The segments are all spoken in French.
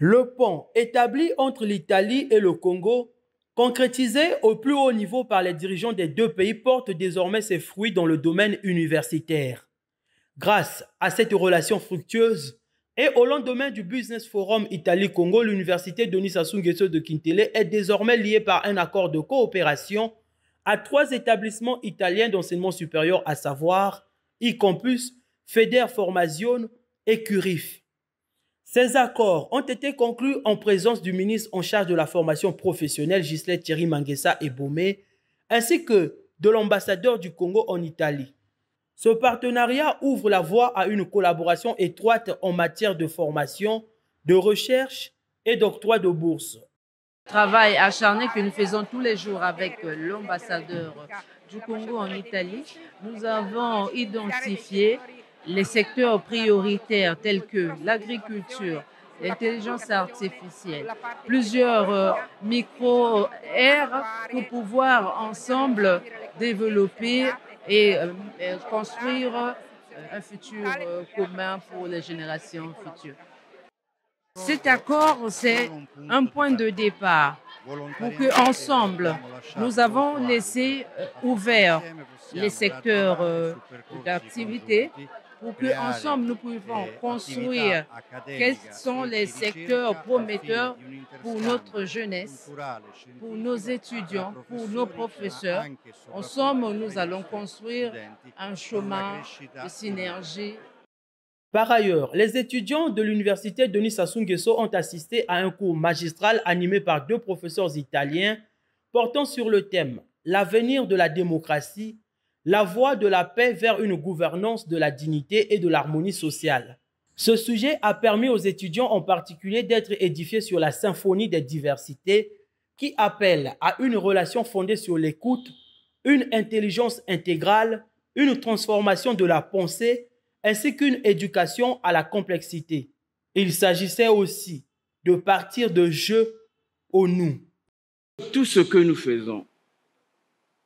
Le pont établi entre l'Italie et le Congo, concrétisé au plus haut niveau par les dirigeants des deux pays, porte désormais ses fruits dans le domaine universitaire. Grâce à cette relation fructueuse et au lendemain du Business Forum Italie-Congo, l'université Denis Sassou Nguesso de Kintele est désormais liée par un accord de coopération à 3 établissements italiens d'enseignement supérieur, à savoir I-Campus, Feder Formazione et Curif. Ces accords ont été conclus en présence du ministre en charge de la formation professionnelle Ghislain Thierry Manguessa Ebomé, ainsi que de l'ambassadeur du Congo en Italie. Ce partenariat ouvre la voie à une collaboration étroite en matière de formation, de recherche et d'octroi de bourses. Travail acharné que nous faisons tous les jours avec l'ambassadeur du Congo en Italie. Nous avons identifié les secteurs prioritaires tels que l'agriculture, l'intelligence artificielle, plusieurs micro-aires pour pouvoir ensemble développer et construire un futur commun pour les générations futures. Cet accord, c'est un point de départ pour qu'ensemble, nous avons laissé ouverts les secteurs d'activité pour qu'ensemble, nous pouvons construire quels sont les secteurs prometteurs pour notre jeunesse, pour nos étudiants, pour nos professeurs. Ensemble, nous allons construire un chemin de synergie. Par ailleurs, les étudiants de l'université Denis Sassou Nguesso ont assisté à un cours magistral animé par 2 professeurs italiens portant sur le thème « L'avenir de la démocratie, la voie de la paix vers une gouvernance de la dignité et de l'harmonie sociale ». Ce sujet a permis aux étudiants en particulier d'être édifiés sur la symphonie des diversités qui appelle à une relation fondée sur l'écoute, une intelligence intégrale, une transformation de la pensée, ainsi qu'une éducation à la complexité. Il s'agissait aussi de partir de je au nous. Tout ce que nous faisons,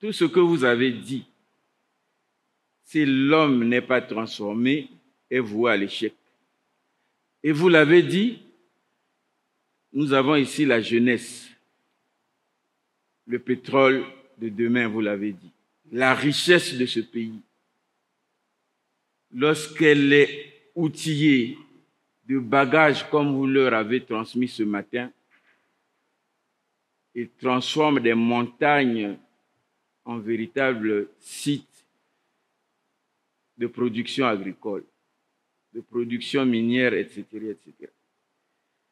tout ce que vous avez dit, si l'homme n'est pas transformé, est voué à l'échec. Et vous l'avez dit, nous avons ici la jeunesse, le pétrole de demain, vous l'avez dit, la richesse de ce pays. Lorsqu'elle est outillée de bagages comme vous leur avez transmis ce matin, et transforme des montagnes en véritables sites de production agricole, de production minière, etc., etc.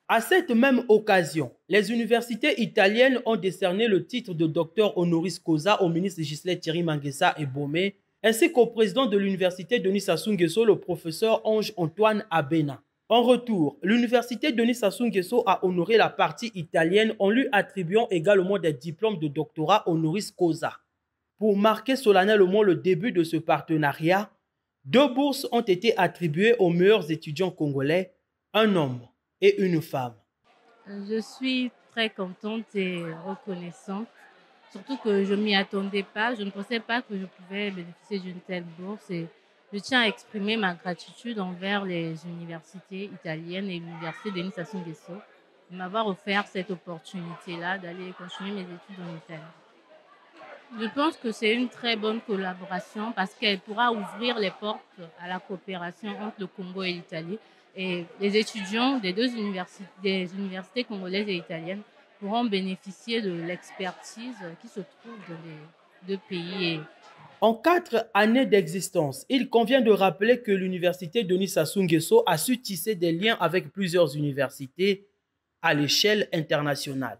À cette même occasion, les universités italiennes ont décerné le titre de docteur honoris causa au ministre Ghislain Thierry Manguessa Ebomé, ainsi qu'au président de l'université Denis Sassou Nguesso, le professeur Ange-Antoine Abena. En retour, l'université Denis Sassou Nguesso a honoré la partie italienne en lui attribuant également des diplômes de doctorat honoris causa. Pour marquer solennellement le début de ce partenariat, 2 bourses ont été attribuées aux meilleurs étudiants congolais, un homme et une femme. Je suis très contente et reconnaissante. Surtout que je ne m'y attendais pas. Je ne pensais pas que je pouvais bénéficier d'une telle bourse. Et je tiens à exprimer ma gratitude envers les universités italiennes et l'université Denis Sassou Nguesso de m'avoir offert cette opportunité-là d'aller continuer mes études en Italie. Je pense que c'est une très bonne collaboration parce qu'elle pourra ouvrir les portes à la coopération entre le Congo et l'Italie. Et les étudiants des des universités congolaises et italiennes pourront bénéficier de l'expertise qui se trouve dans les 2 pays. En 4 années d'existence, il convient de rappeler que l'université Denis Sassou Nguesso a su tisser des liens avec plusieurs universités à l'échelle internationale.